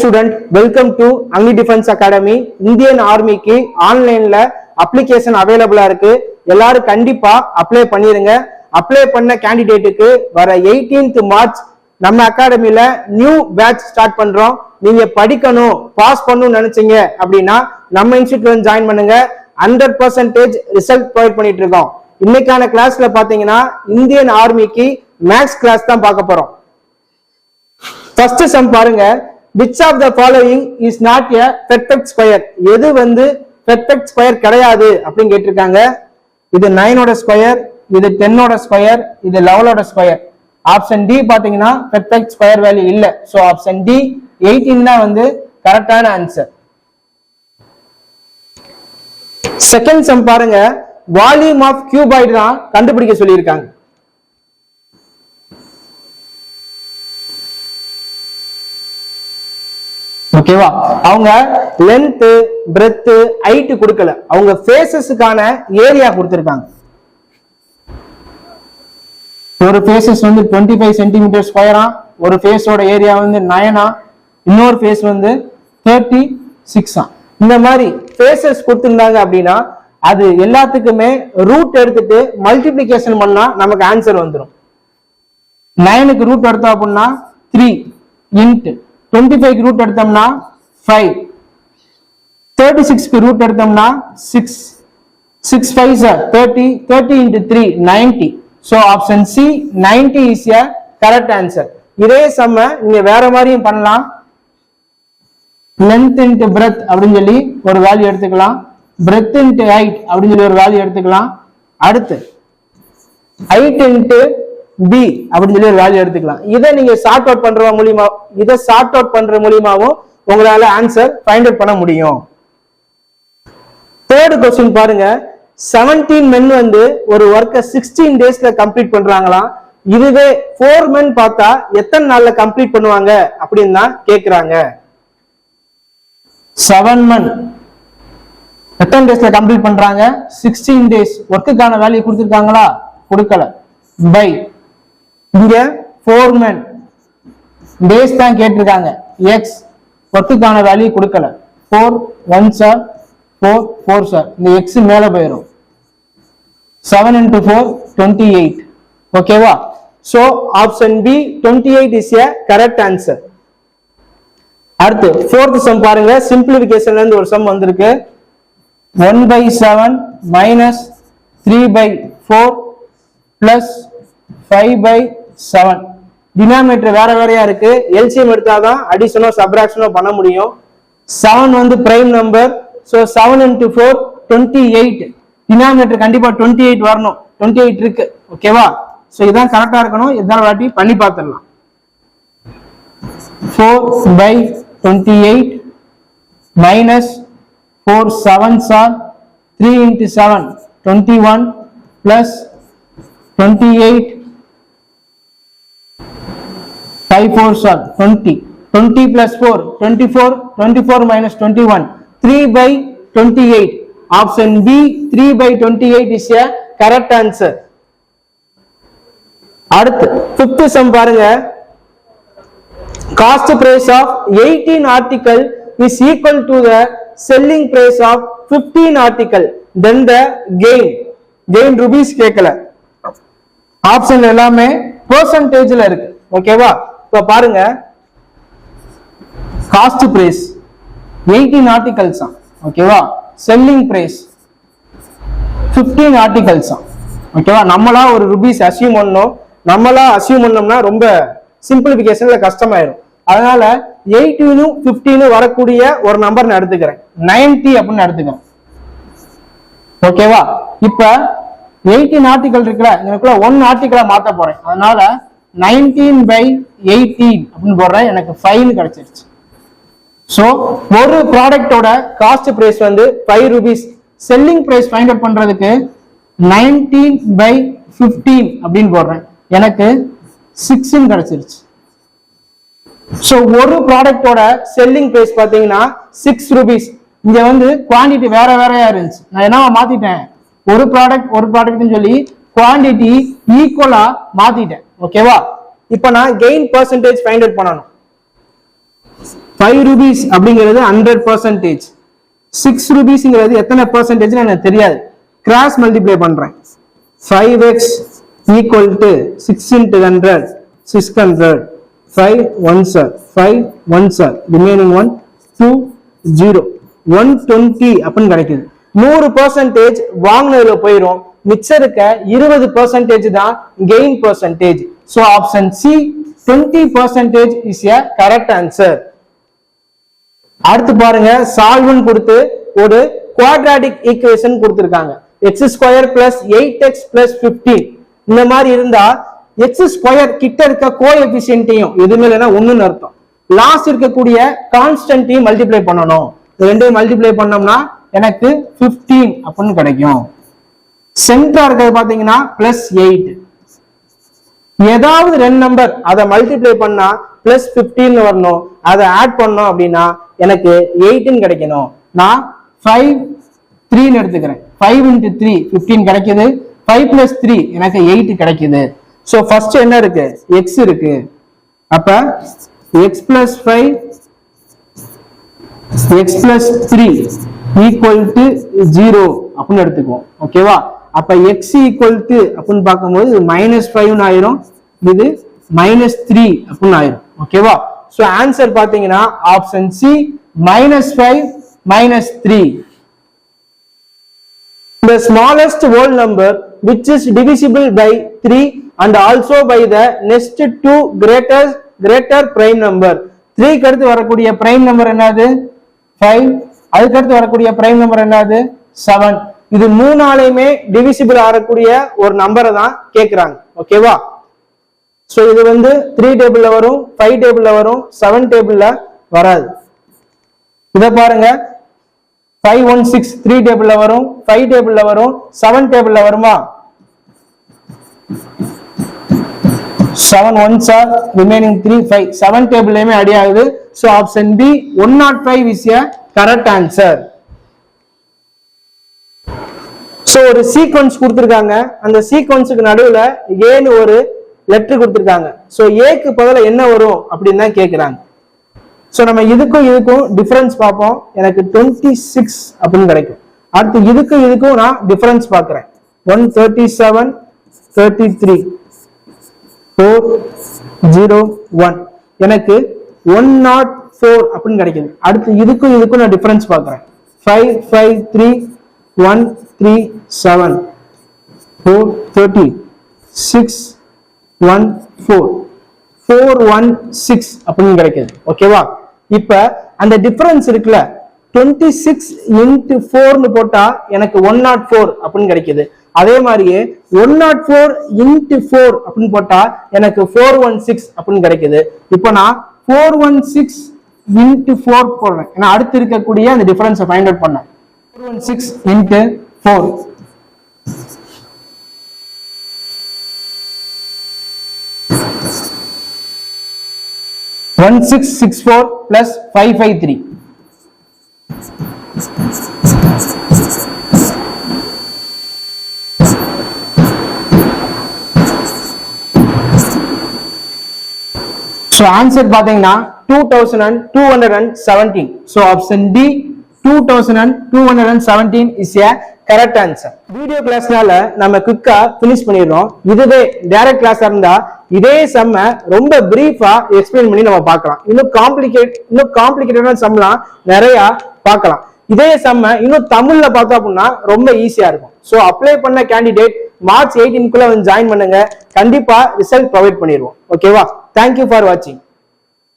student, welcome to Agni Defense Academy. Indian Army க்கு ஆன்லைன்ல application அவைலபிளா இருக்கு. எல்லாரும் கண்டிப்பா அப்ளை பண்ணிருங்க. அப்ளை பண்ண கேண்டிடேட்டுக்கு வர 18th மார்ச் நம்ம அகாடமில நியூ பேட்ச் ஸ்டார்ட் பண்றோம். நீங்க படிக்கணும், பாஸ் பண்ணணும்னு நினைச்சீங்க அப்படின்னா நம்ம இன்ஸ்டிடியூட்ல ஜாயின் பண்ணுங்க. 100% ரிசல்ட் ப்ரொவைட் பண்ணிட்டு இருக்கோம். இன்னைக்கான கிளாஸ்ல பாத்தீங்கன்னா இந்தியன் ஆர்மிக்கு மேக்ஸ் கிளாஸ் தான் பார்க்க போறோம். ஃபர்ஸ்ட் சம் பாருங்க. which of the following is not a perfect square? எது வந்து perfect square கிடையாது அப்படின்னு கேட்டிருக்காங்க. இது 9 ஓட ஸ்கொயர், இது 10 ஓட ஸ்கொயர், இது 11 ஓட ஸ்கொயர். ஆப்ஷன் டி பாத்தீங்கன்னா perfect square வேல்யூ இல்ல. சோ ஆப்ஷன் டி 18 தான் வந்து கரெக்டான ஆன்சர். செகண்ட் சம் பாருங்க. வால்யூம் ஆஃப் கியூபாய்டு தான் கண்டுபிடிக்க சொல்லியிருக்காங்க. ஓகேவா? அவங்க லென்த், பிரெத், ஹைட் கொடுக்கல. அவங்க ஃபேஸஸ்க்கான ஏரியா கொடுத்திருக்காங்க. ஒரு ஃபேஸஸ் வந்து 25 சென்டிமீட்டர் ஸ்கொயரா, ஒரு ஃபேஸோட ஏரியா வந்து 9, இன்னொரு ஃபேஸ் வந்து 36. இந்த மாதிரி ஃபேஸஸ் கொடுத்திருந்தாங்க அப்படின்னா அது எல்லாத்துக்குமே ரூட் எடுத்துட்டு மல்டிப்ளிகேஷன் பண்ணா நமக்கு ஆன்சர் வந்துடும். 9க்கு ரூட் எடுத்தோம் அப்படின்னா 3 இன்ட் 25க்கு ரூட் எடுத்தோம்னா 5, 36க்கு ரூட் எடுத்தோம்னா 6, 6 5 30, 30 into 3 90. So option C 90 is a correct answer. இதே சம்ம நீங்க வேற மாதிரியும் பண்ணலாம். length into breadth அப்படின்னு சொல்லி ஒரு வேல்யூ எடுத்துக்கலாம். breadth into height அப்படின்னு சொல்லி ஒரு வேல்யூ எடுத்துக்கலாம். அடுத்து height into b அப்படின்னு சொல்லி ஒரு வேல்யூ எடுத்துக்கலாம். இதை நீங்க சார்ட் அவுட் பண்ற மூலமா, இதை சார்ட் அவுட் பண்ற மூலமாவும் உங்களால ஆன்சர் ஃபைண்ட் அவுட் பண்ண முடியும். தேர்ட் क्वेश्चन பாருங்க. 17 men வந்து ஒரு ஒர்க்கை 16 டேஸ்ல கம்ப்ளீட் பண்றாங்களாம். இதுவே 4 men பார்த்தா எத்தனை நாள்ல கம்ப்ளீட் பண்ணுவாங்க அப்படின்னு தான் கேக்குறாங்க. 7 men எத்தனை டேஸ்ல கம்ப்ளீட் பண்றாங்க? 16 டேஸ். ஒர்க்குக்கான வேல்யூ கொடுத்திருக்காங்களா? கொடுக்கல. பை இங்க 4 men டேஸ் தான் கேட்டிருக்காங்க. எக்ஸ் ஒர்க்குக்கான வேல்யூ கொடுக்கல. 4 1s 4 4s இந்த எக்ஸ் மேல போயிடும். 7 into 4 28. ஓகேவா? So option B 28 is a correct answer. அடுத்து fourth sum பாருங்க. சிம்பிளிஃபிகேஷன்ல இருந்து ஒரு சம் வந்திருக்கு. 1/7 minus 3/4 plus 5/7. டினாமினேட்டர் வேற வேறையா இருக்கு. எல்சிஎம் எடுத்தாதான் அடிஷனோ சப்ராக்ஷனோ பண்ண முடியும். 7 வந்து prime number. So 7 into 4 28. Denominator கண்டிப்பா 28 வரணும். 28 இருக்கு. ஓகேவா? சோ இதான் கரெக்டா இருக்கணும். இதான் வாட்டி பண்ணி பார்த்துடலாம். 4/28 minus 4 7s are 3 into 7 21 plus 28 5 4s are 20. 20 plus 4 24. 24 minus 21 3/28. Option B 3/28 is a correct answer. அடுத்து fifth sum பாருங்க. Cost price of 18 article is equal to the selling price of 15 article. Then the gain rupees கேட்கல. Option எல்லாமே பெர்சன்டேஜ்ல இருக்கு. ஓகேவா? இப்போ பாருங்க. Cost price 18 articles. ஓகேவா? Selling price 15 articles. ஓகேவா? நம்மளா ஒரு ரூபீஸ் அசியூம் பண்ணணும். நம்மளா அசியூம் பண்ணோம்னா ரொம்ப சிம்பிளிஃபிகேஷன்ல கஷ்டமாயிரும். அதனால 18 15 வரக்கூடிய ஒரு நம்பர் நான் எடுத்துக்கிறேன். 90 அப்படின்னு எடுத்துக்கிறேன். ஓகேவா? இப்ப 18 ஆர்டிகல் இருக்குல்ல, எனக்குள்ள 1 ஆர்டிகலா மாத்த போறேன். அதனால 19/18 அப்படின்னு போடுறேன். எனக்கு 5 கிடைச்சிருச்சு. சோ ஒரு ப்ராடக்டோட காஸ்ட் பிரைஸ் வந்து 5 rupees. Selling price find out பண்றதுக்கு 19/15 அப்படின்னு போடுறேன். எனக்கு 6 கிடைச்சிருச்சு. சோ ஒரு ப்ராடக்டோட செல்லிங் பிரைஸ் பாத்தீங்கன்னா 6 ரூபீஸ். இங்க வந்து குவாண்டிட்டி வேற வேறையா இருந்துச்சு. நான் என்ன மாத்திட்டேன்? ஒரு ப்ராடக்ட்னு சொல்லி குவாண்டிட்டி ஈக்குவலா மாத்திட்டேன். ஓகேவா? இப்ப நான் கெயின் பெர்சன்டேஜ் ஃபைண்ட் அவுட் பண்ணணும். 5 rupees அப்படிங்கிறது 100%. 6 rupeesங்கிறது எத்தனை percentage எனக்கு தெரியாது. கிராஸ் மல்டிப்ளை பண்றேன். 5x equal to 6 into 100, 600. 5 1s are 5 1s are remaining 1 2 0 120 அப்படின்னு கிடைக்குது. 100% வாங்குனதுல போயிரும். மிச்சம் இருக்க 20% தான் gain percentage. So option C 20% is a correct answer. அடுத்து பாருங்க, சால்வன் கொடுத்து ஒரு குவாட்ராட்டிக் ஈக்குவேஷன் கொடுத்திருக்காங்க. x square plus 8x plus 15 இந்த மாதிரி இருந்தா x ஸ்கொயர் கிட்ட இருக்க கோஎஃபிஷியன்ட்டையும் எதுவுமே இல்லைன்னா ஒண்ணுன்னு அர்த்தம். லாஸ்ட் இருக்கக்கூடிய கான்ஸ்டன்ட்டையும் மல்டிப்ளை பண்ணணும். ரெண்டையும் மல்டிப்ளை பண்ணோம்னா எனக்கு 15 அப்படின்னு கிடைக்கும். சென்டரா இருக்கிறது பாத்தீங்கன்னா பிளஸ் 8. ஏதாவது ரெண்டு நம்பர் அதை மல்டிப்ளை பண்ணா பிளஸ் 15 வரணும். அதை ஆட் பண்ணோம் அப்படின்னா எனக்கு 18 கிடைக்கணும். நான் 5 3 எடுத்துக்கிறேன். 5 into 3 15 கிடைக்குது. 5 plus 3 எனக்கு 8 கிடைக்குது. சோ ஃபர்ஸ்ட் என்ன இருக்கு? x இருக்கு. அப்ப x plus 5 x plus 3 equal to 0 அப்படின்னு எடுத்துக்குவோம். ஓகேவா? அப்ப x equal to அப்படின்னு பார்க்கும்போது இது -5 ஆயிரும், இது -3 அப்படின்னு ஆயிரும். ஓகேவா? சோ ஆன்சர் பாத்தீங்கன்னா option C -5 -3. The smallest whole number which is divisible by 3 and also by the next two greater prime number. 3 க்கு அடுத்து வரக்கூடிய prime number என்னது? 5. அதுக்கு அடுத்து வரக்கூடிய prime number என்னது? 7. இது மூணாலையுமே divisible ஆகக்கூடிய ஒரு நம்பரை தான் கேக்குறாங்க. ஓகேவா? சோ இது வந்து 3 டேபிள்ல வரும், 5 டேபிள்ல வரும், 7 டேபிள்ல வராது. இத பாருங்க, 516 3 டேபிள்ல வரும், 5 டேபிள்ல வரும், 7 டேபிள்ல வருமா? 7 1s are remaining 3 5 7 டேபிள்லயுமே அடி ஆகுது. So option B 105 is a correct answer. So ஒரு சீக்வென்ஸ் கொடுத்திருக்காங்க. அந்த சீக்வென்ஸுக்கு நடுவுல ஏன்னு ஒரு லெட்டர் கொடுத்திருக்காங்க. சோ ஏக்கு பதிலா என்ன வரும் அப்படின்னு தான் கேக்குறாங்க. சோ நம்ம இதுக்கும் இதுக்கும் டிஃபரன்ஸ் பார்ப்போம். எனக்கு 26 அப்படின்னு கிடைக்கும். அடுத்து இதுக்கும் நான் டிஃபரன்ஸ் பார்க்கிறேன். 137 33 401 எனக்கு 104 அப்படின்னு கிடைக்குது. அடுத்து இதுக்கும் நான் டிஃபரன்ஸ் பார்க்கிறேன். 553 137 430 614 416 அப்படின்னு கிடைக்குது. ஓகேவா? இப்ப அந்த டிஃபரன்ஸ் இருக்குல்ல, 26 into 4 போட்டா எனக்கு 104 அப்படின்னு கிடைக்குது. அதே மாதிரியே 104 into 4 அப்படின்னு போட்டா எனக்கு 416 அப்படின்னு கிடைக்குது. இப்போ நான் 416 into 4 போடுறேன். ஏன்னா அடுத்து இருக்கக்கூடிய அந்த டிஃபரன்ஸை ஃபைண்ட் அவுட் பண்ணேன். 416 into 4 1664 plus 553. So answer பாத்தீங்கன்னா 2217. So option D 2217 is a correct answer. Video கிளாஸ்னால நம்ம குயிக்கா ஃபினிஷ் பண்ணிடுறோம். இதுவே டைரக்ட் கிளாஸா இருந்தா இதே சம்ம ரொம்ப பிரீஃபா எக்ஸ்பிளைன் பண்ணி நம்ம பார்க்கலாம். இன்னும் காம்ப்ளிகேட்டடான சம்லாம் நிறைய பார்க்கலாம். இதே சம்ம இன்னும் தமிழ்ல பார்த்தோம் அப்படின்னா ரொம்ப ஈஸியா இருக்கும். ஸோ அப்ளை பண்ண கேண்டிடேட் March 18 வந்து ஜாயின் பண்ணுங்க. கண்டிப்பா ரிசல்ட் ப்ரொவைட் பண்ணிடுவோம். ஓகேவா? தேங்க்யூ ஃபார் வாட்சிங்.